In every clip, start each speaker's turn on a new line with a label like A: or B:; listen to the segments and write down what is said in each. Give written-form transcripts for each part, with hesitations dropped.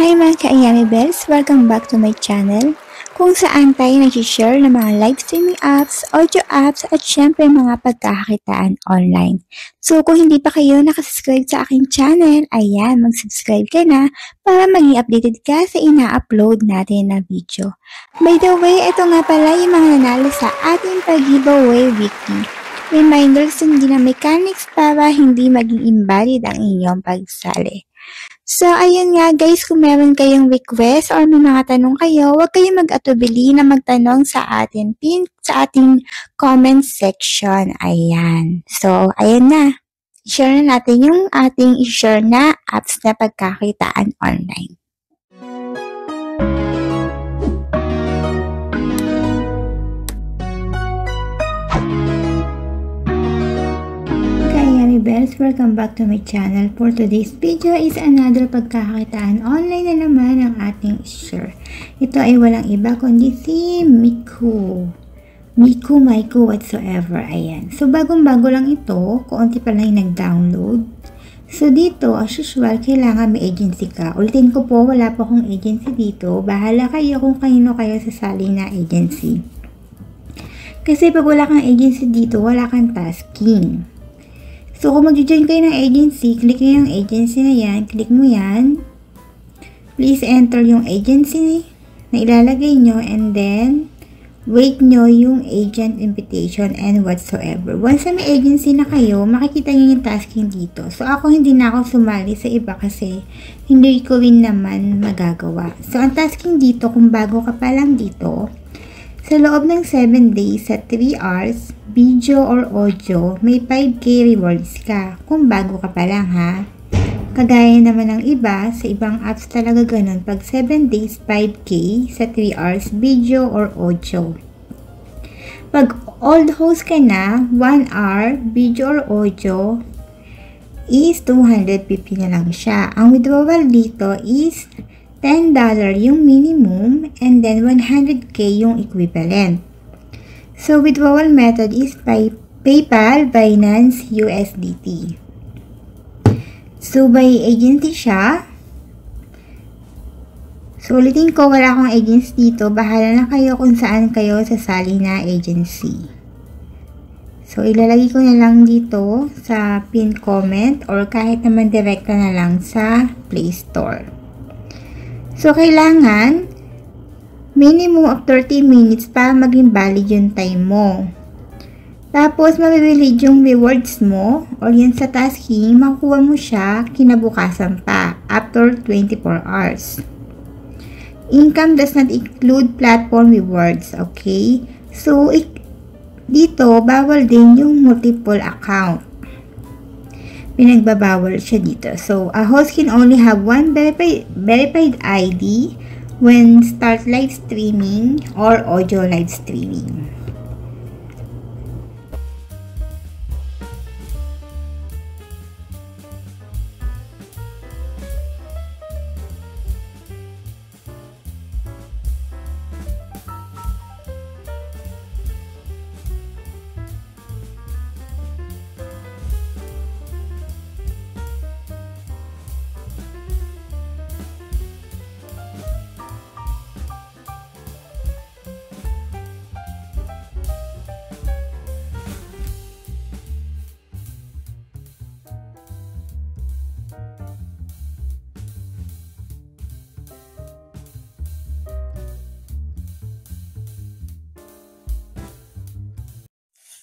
A: Hi mga ka-Ayami Bells! Welcome back to my channel kung saan tayo nag-share ng mga live streaming apps, audio apps at syempre mga pagkakakitaan online. So kung hindi pa kayo nakasubscribe sa aking channel, ayan, mag-subscribe ka na para maging updated ka sa ina-upload natin na video. By the way, ito nga pala yung mga nanalo sa ating pag-giveaway weekly. Reminders din ng mechanics para hindi maging invalid ang inyong pagsali. So, ayun nga guys, kung meron kayong request or may mga tanong kayo, huwag kayong mag-atubili na magtanong sa ating comment section. Ayan. So, ayun na. I-share na natin yung ating i-share na apps na pagkakitaan online. Bells, welcome back to my channel. For today's video is another pagkakakitaan online na naman ang ating share. Ito ay walang iba kundi si Miku, Maiku whatsoever. Ayan. So bagong-bago lang ito, kuunti pa lang yung nag-download. So dito, as usual, kailangan may agency ka. Ulitin ko po, wala pa akong agency dito. Bahala kayo kung kanino kayo sasali na agency. Kasi pag wala kang agency dito, wala kang tasking. So, kung mag-join kayo ng agency, click nyo yung agency na yan. Click mo yan. Please enter yung agency na ilalagay nyo and then wait nyo yung agent invitation and whatsoever. Once na may agency na kayo, makikita nyo yung tasking dito. So, ako hindi na ako sumali sa iba kasi hindi ko rin naman magagawa. So, ang tasking dito, kung bago ka pa lang dito, sa loob ng 7 days sa 3 hours, video or audio, may 5K rewards ka kung bago ka pa lang ha. Kagaya naman ng iba, sa ibang apps talaga ganun. Pag 7 days, 5K sa 3 hours, video or audio. Pag old host ka na, 1 hour, video or audio, is 250 na lang siya. Ang withdrawal dito is $10 yung minimum and then 100K yung equivalent. So, withdrawal method is by PayPal, Binance, USDT. So, by agency siya. So, ulitin ko, wala akong agency dito. Bahala na kayo kung saan kayo sasali na agency. So, ilalagay ko na lang dito sa pin comment or kahit naman direkta na lang sa Play Store. So, kailangan minimum of 30 minutes para maging valid yung time mo. Tapos, mabibilid yung rewards mo or yun sa tasking, makukuha mo siya kinabukasan pa after 24 hours. Income does not include platform rewards, okay? So, dito, bawal din yung multiple account. Pinagbabawal siya dito. So, a host can only have one verified ID when start live streaming or audio live streaming.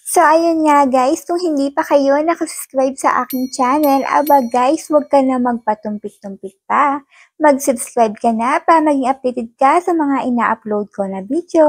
A: So, ayun nga guys, kung hindi pa kayo nakasubscribe sa aking channel, aba guys, huwag ka na magpatumpik-tumpik pa. Mag-subscribe ka na para maging updated ka sa mga ina-upload ko na video.